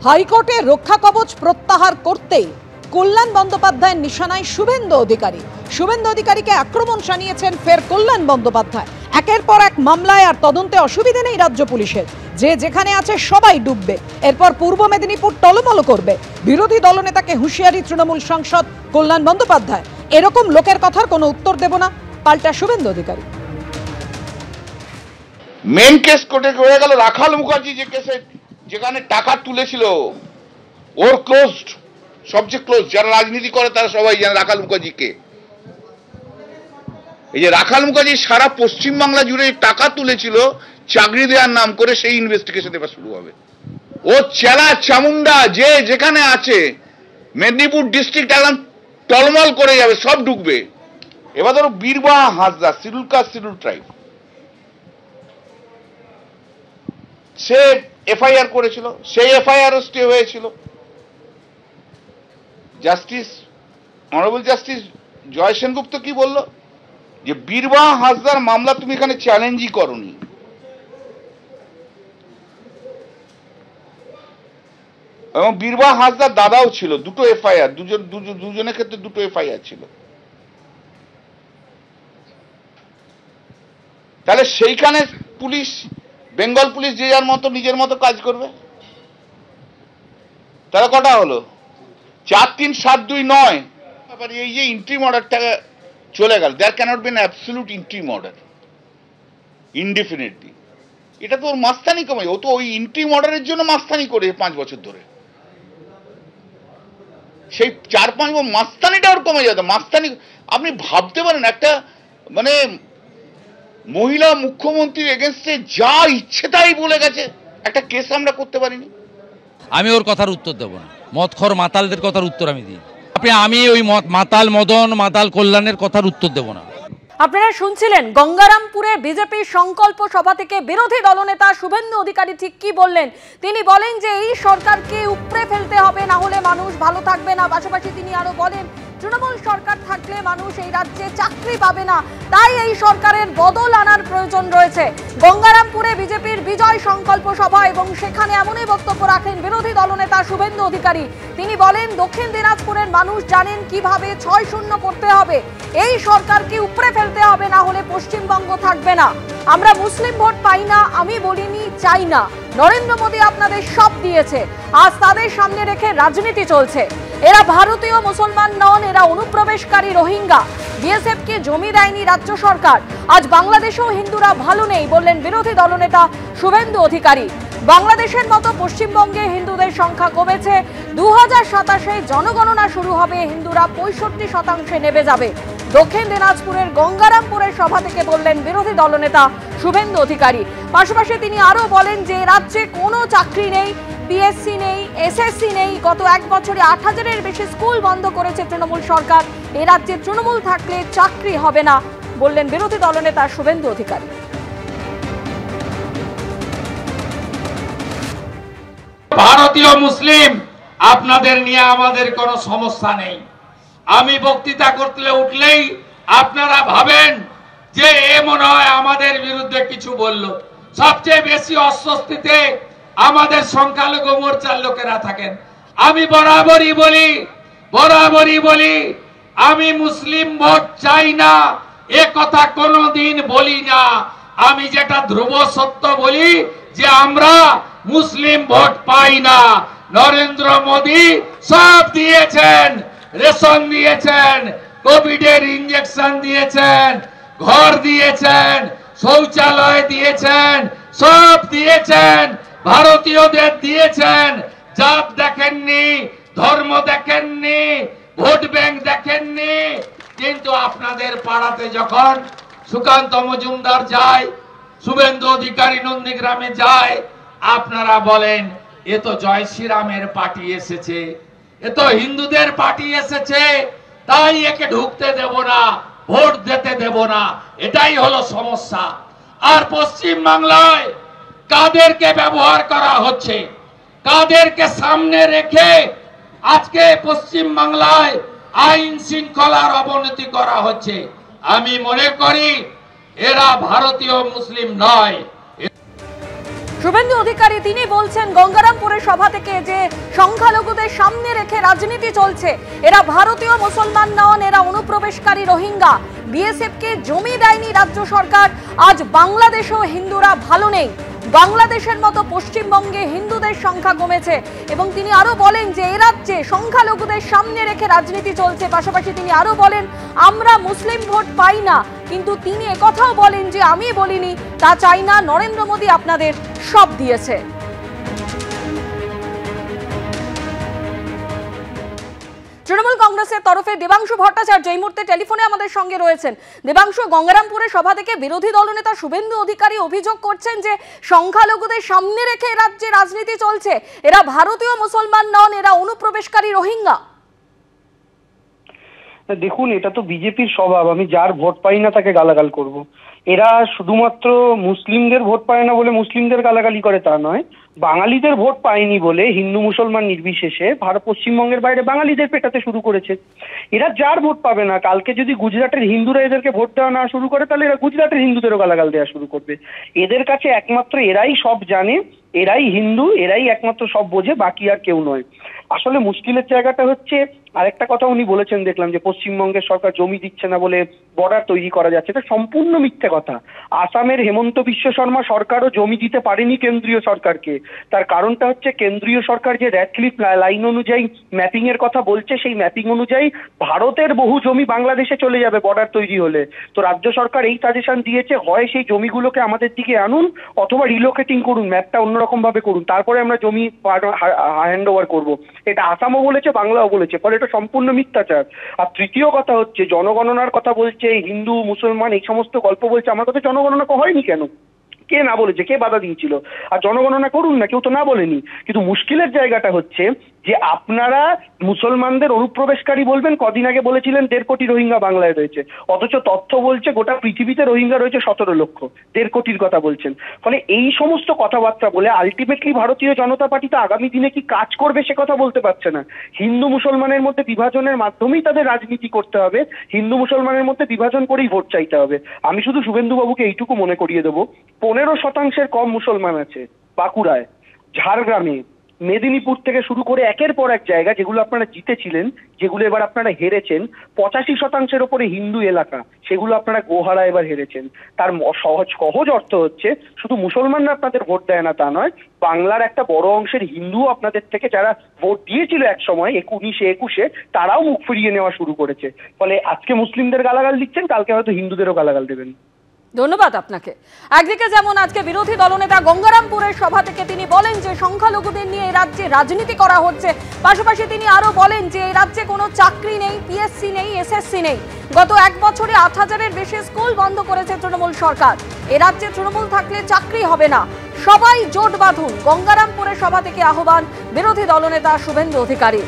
হাইকোর্টে রক্ষা কবচ প্রত্যাহার করতে কল্যাণ বন্দ্যোপাধ্যায়ের নিশানায় শুভেন্দু অধিকারী। শুভেন্দু অধিকারীকে আক্রমণ শানিয়েছেন ফের কল্যাণ বন্দ্যোপাধ্যায়। একের পর এক মামলায় আর তদন্তে অসুবিধে নেই রাজ্য পুলিশের, যে যেখানে আছে সবাই ডুববে। এরপর পূর্ব মেদিনীপুর টলমল করবে। বিরোধী দলনেতাকে হুঁশিয়ারি তৃণমূল সাংসদ কল্যাণ বন্দ্যোপাধ্যায়। এরকম লোকের কথার কোনো উত্তর দেব না, পাল্টা শুভেন্দু অধিকারী। মেন কেস কোর্টে হয়ে গেল রাখাল মুখার্জি, যে কেসে যেখানে টাকা তুলেছিল, ওর ক্লোজড, সবচেয়ে ক্লোজ যারা রাজনীতি করে তারা সবাই জানে রাখাল মুখার্জিকে। এই যে রাখাল মুখার্জি সারা পশ্চিমবাংলা জুড়ে টাকা তুলেছিল চাকরি দেওয়ার নাম করে, সেই ইনভেস্টিগেশন এবার শুরু হবে। ও চেলা চামুন্ডা যে যেখানে আছে মেদিনীপুর ডিস্ট্রিক্ট একদম টলমল করে যাবে, সব ঢুকবে। এবার ধরো Birbaha Hansda, schedule caste schedule tribe, সে এফআইআর করেছিল, সেই এফআইআরও স্টে হয়েছিল। Justice honourable justice Jay Sengupta কি বলল, যে বীরবাহা হাঁসদার মামলা তুমি এখানে চ্যালেঞ্জই করনি। এবং বীরবাহা হাঁসদার দাদাও ছিল, দুটো এফআইআর, দুজনের ক্ষেত্রে দুটো এফআইআর ছিল। তাহলে সেইখানে পুলিশ, বেঙ্গল পুলিশ যে যার মতো নিজের মতো কাজ করবে। তাহলে কটা হলো? 4, 3, 7, 2, 9। এই যে ইন্ট্রিম অর্ডারটা চলে গেল, there cannot be an absolute interim order indefinitely. এটা তো ওর মাস্তানি কমে, ও তো ওই ইন্ট্রিম অর্ডারের জন্য মাস্তানি করে 5 বছর ধরে। সেই 4-5 মাস্তানিটা ওর কমে যেত। মাস্তানি আপনি ভাবতে পারেন, একটা মানে মহিলা মুখ্যমন্ত্রীর এগেনস্টে যা ইচ্ছে তাই বলে গেছে, একটা কেস আমরা করতে পারিনি। আমি ওর কথার উত্তর দেব না, মদখর মাতালদের কথার উত্তর আমি দিই। আমি ওই মাতাল মদন, মাতাল কল্যাণের কথার উত্তর দেব না। আপনারা শুনছিলেন গঙ্গারামপুরে বিজেপির সংকল্প সভা থেকে বিরোধী দলনেতা শুভেন্দু অধিকারী ঠিক কি বললেন। তিনি বলেন যে এই সরকারকে উপড়ে ফেলতে হবে, না হলে মানুষ ভালো থাকবে না। পাশাপাশি তিনি আরো বলেন, তৃণমূল সরকার থাকলে মানুষ এই রাজ্যে চাকরি পাবে না, তাই এই সরকারের বদল আনার প্রয়োজন রয়েছে। গঙ্গারামপুরে বিজেপির বিজয় সংকল্প সভা এবং সেখানে এমনই বক্তব্য রাখেন বিরোধী দলনেতা শুভেন্দু অধিকারী। তিনি বলেন, দক্ষিণ দিনাজপুরের মানুষ জানেন কিভাবে 6-0 করতে হবে। এই সরকারকে উপড়ে ফেলতে হবে, না হলে পশ্চিমবঙ্গ থাকবে না। আমরা মুসলিম ভোট পাই না, আমি বলিনি চাই না। নরেন্দ্র মোদী আপনাদের সব দিয়েছে, আজ তাদের সামনে রেখে রাজনীতি চলছে। এরা ভারতীয় মুসলমান নন, এরা অনুপ্রবেশকারী রোহিঙ্গা। বিএসএফকে জমি দেয়নি রাজ্য সরকার। আজ বাংলাদেশেও হিন্দুরা ভালো নেই, বললেন বিরোধী দলনেতা শুভেন্দু অধিকারী। বাংলাদেশের মতো পশ্চিমবঙ্গে হিন্দুদের সংখ্যা কমেছে। 2027-এ জনগণনা শুরু হবে, হিন্দুরা 65% নেমে যাবে। দক্ষিণ দিনাজপুরের গঙ্গারামপুরের সভা থেকে বললেন বিরোধী দলনেতা শুভেন্দু অধিকারী। পাশাপাশি তিনি আরো বলেন যে রাজ্যে কোনো চাকরি নেই, পিএসসি নেই, এসএসসি নেই। গত 1 বছরে 8000-এর বেশি স্কুল বন্ধ করেছে তৃণমূল সরকার। এ রাজ্যে তৃণমূল থাকলে চাকরি হবে না, বললেন বিরোধী দলনেতা শুভেন্দু অধিকারী। ভারতীয় মুসলিম আপনাদের নিয়ে আমাদের কোনো সমস্যা নেই। আমি বক্তৃতা করতে উঠলেই আপনারা ভাবেন যে এ মনে হয় আমাদের বিরুদ্ধে কিছু বলল। সবচেয়ে বেশি অস্বস্তিতে আমাদের সংখ্যালঘু মোর্চার লোকেরা থাকেন। আমি বরাবরই বলি আমি মুসলিম ভোট চাই না, এ কথা কোনোদিন বলি না। আমি যেটা ধ্রুব সত্য বলি যে আমরা মুসলিম ভোট পাই না। নরেন্দ্র মোদী সব দিয়েছেন, রেশন দিয়েছেন, কোভিডের ইঞ্জেকশন দিয়েছেন, ঘর দিয়েছেন, শৌচালয় দিয়েছেন, সব দিয়েছেন, ভারতীয়দের দিয়েছেন। জাত দেখেননি, ধর্ম দেখেননি, ভোট ব্যাংক দেখেননি। কিন্তু আপনাদের পাড়াতে যখন সুকান্ত মজুমদার যায়, শুভেন্দু অধিকারী নন্দীগ্রামে যায়, আপনারা বলেন এ তো জয় শ্রীরামের পার্টি এসেছে, এ তো হিন্দুদের পার্টি এসেছে, তাই একে ঢুকতে দেব না, ভোট দিতে দেব না। এটাই হলো সমস্যা। আর পশ্চিম বাংলায় কাদেরকে ব্যবহার করা হচ্ছে, কাদেরকে সামনে রেখে আজকে পশ্চিম বাংলায় আইন শৃঙ্খলার অবনতি করা হচ্ছে। আমি মনে করি এরা ভারতীয় মুসলিম নয়। শুভেন্দু অধিকারী তিনি বলছেন গঙ্গারামপুরের সভা থেকে যে সংখ্যালঘুদের সামনে রেখে রাজনীতি চলছে, এরা ভারতীয় মুসলমান নন, এরা অনুপ্রবেশকারী রোহিঙ্গা। বিএসএফকে জমি দেয়নি রাজ্য সরকার, আজ বাংলাদেশেও হিন্দুরা ভালো নেই। বাংলাদেশের মতো পশ্চিমবঙ্গে হিন্দুদের সংখ্যা কমেছে এবং তিনি আরো বলেন যে এই রাজ্যে সংখ্যালঘুদের সামনে রেখে রাজনীতি চলছে। পাশাপাশি তিনি আরো বলেন আমরা মুসলিম ভোট পাই না, কিন্তু তিনি একথাও বলেন যে আমি বলিনি তা চাই না, নরেন্দ্র মোদী আপনাদের সব দিয়েছে। তৃণমূল কংগ্রেসের তরফে দেবাংশু ভট্টাচার্য এই মুহূর্তে টেলিফোনে আমাদের সঙ্গে রয়েছেন। দেবাংশু, গঙ্গারামপুরের সভা থেকে বিরোধী দলনেতা শুভেন্দু অধিকারী অভিযোগ করছেন যে সংখ্যালঘুদের সামনে রেখে রাজ্যে রাজনীতি চলছে, এরা ভারতীয় মুসলমান নন, এরা অনুপ্রবেশকারী রোহিঙ্গা। দেখুন, এটা তো বিজেপির স্বভাব, আমি যার ভোট পাই না তাকে গালাগাল করব। এরা শুধুমাত্র মুসলিমদের ভোট পায় না বলে মুসলিমদের গালাগালি করে তা নয়, বাঙালিদের ভোট পায়নি বলে হিন্দু মুসলমান নির্বিশেষে পশ্চিমবঙ্গের বাইরে বাঙালিদের পেটাতে শুরু করেছে। এরা যার ভোট পাবে না, কালকে যদি গুজরাটের হিন্দুরা এদেরকে ভোট দেওয়া না শুরু করে তাহলে এরা গুজরাটের হিন্দুদেরও গালাগাল দেওয়া শুরু করবে। এদের কাছে একমাত্র এরাই সব জানে, এরাই হিন্দু, এরাই একমাত্র সব বোঝে, বাকি আর কেউ নয়। আসলে মুশকিলের জায়গাটা হচ্ছে, আরেকটা কথা উনি বলেছেন দেখলাম যে পশ্চিমবঙ্গের সরকার জমি দিচ্ছে না বলে বর্ডার তৈরি করা যাচ্ছে, এটা সম্পূর্ণ মিথ্যে কথা। আসামের হেমন্ত বিশ্ব শর্মা সরকারও জমি দিতে পারেনি কেন্দ্রীয় সরকারকে। তার কারণটা হচ্ছে কেন্দ্রীয় সরকার যে রেড ক্লিফ লাইন অনুযায়ী ম্যাপিং এর কথা বলছে, সেই ম্যাপিং অনুযায়ী ভারতের বহু জমি বাংলাদেশে চলে যাবে বর্ডার তৈরি হলে। তো রাজ্য সরকার এই সাজেশন দিয়েছে, হয় সেই জমিগুলোকে আমাদের দিকে আনুন অথবা রিলোকেটিং করুন, ম্যাপটা অন্যরকম ভাবে করুন, তারপরে আমরা জমি হ্যান্ড ওভার করবো। এটা আসামও বলেছে, বাংলাও বলেছে, ফলে এটা সম্পূর্ণ মিথ্যাচার। আর তৃতীয় কথা হচ্ছে জনগণনার কথা বলছে, হিন্দু মুসলমান এই সমস্ত গল্প বলছে। আমার কথা জনগণনা হয়নি কেন? কে না বলেছে? কে বাধা দিয়েছিল? আর জনগণনা করুন না, কেউ তো না বলেনি। কিন্তু মুশকিলের জায়গাটা হচ্ছে যে আপনারা মুসলমানদের অনুপ্রবেশকারী বলবেন, কদিন আগে বলেছিলেন 1.5 কোটি রোহিঙ্গা বাংলায় রয়েছে, অথচ তথ্য বলছে গোটা পৃথিবীতে রোহিঙ্গা রয়েছে 17 লক্ষ। 1.5 কোটির কথা বলছেন। ফলে এই সমস্ত কথাবার্তা বলে আলটিমেটলি ভারতীয় জনতা পার্টি তো আগামী দিনে কি কাজ করবে সে কথা বলতে পারছে না। হিন্দু মুসলমানের মধ্যে বিভাজনের মাধ্যমেই তাদের রাজনীতি করতে হবে, হিন্দু মুসলমানের মধ্যে বিভাজন করেই ভোট চাইতে হবে। আমি শুধু শুভেন্দুবাবুকে এইটুকু মনে করিয়ে দেবো, 15% কম মুসলমান আছে বাঁকুড়ায়, ঝাড়গ্রামে, মেদিনীপুর থেকে শুরু করে একের পর এক জায়গা যেগুলো আপনারা জিতেছিলেন, যেগুলো এবার আপনারা হেরেছেন। 85% ওপরে হিন্দু এলাকা, সেগুলো আপনারা গোহারা এবার হেরেছেন। তার সহজ অর্থ হচ্ছে শুধু মুসলমানরা আপনাদের ভোট দেয় না তা নয়, বাংলার একটা বড় অংশের হিন্দু আপনাদের থেকে যারা ভোট দিয়েছিল এক সময় 1921-এ, তারাও মুখ ফিরিয়ে নেওয়া শুরু করেছে। ফলে আজকে মুসলিমদের গালাগাল দিচ্ছেন, কালকে হয়তো হিন্দুদেরও গালাগাল দেবেন। ধন্যবাদ আপনাকে। একদিকে যেমন আজকে বিরোধী দলনেতা গঙ্গারামপুরের সভা থেকে তিনি বলেন যে সংখ্যালঘুদের নিয়ে এই রাজ্যে রাজনীতি করা হচ্ছে, পাশাপাশি তিনি আরো বলেন যে এই রাজ্যে কোনো চাকরি নেই, পিএসসি নেই, এসএসসি নেই। গত 1 বছরে 8,000-এর বেশি স্কুল বন্ধ করেছে তৃণমূল সরকার। এ রাজ্যে তৃণমূল থাকলে চাকরি হবে না, সবাই জোট বাঁধুন। গঙ্গারামপুরের সভা থেকে আহ্বান বিরোধী দলনেতা শুভেন্দু অধিকারী।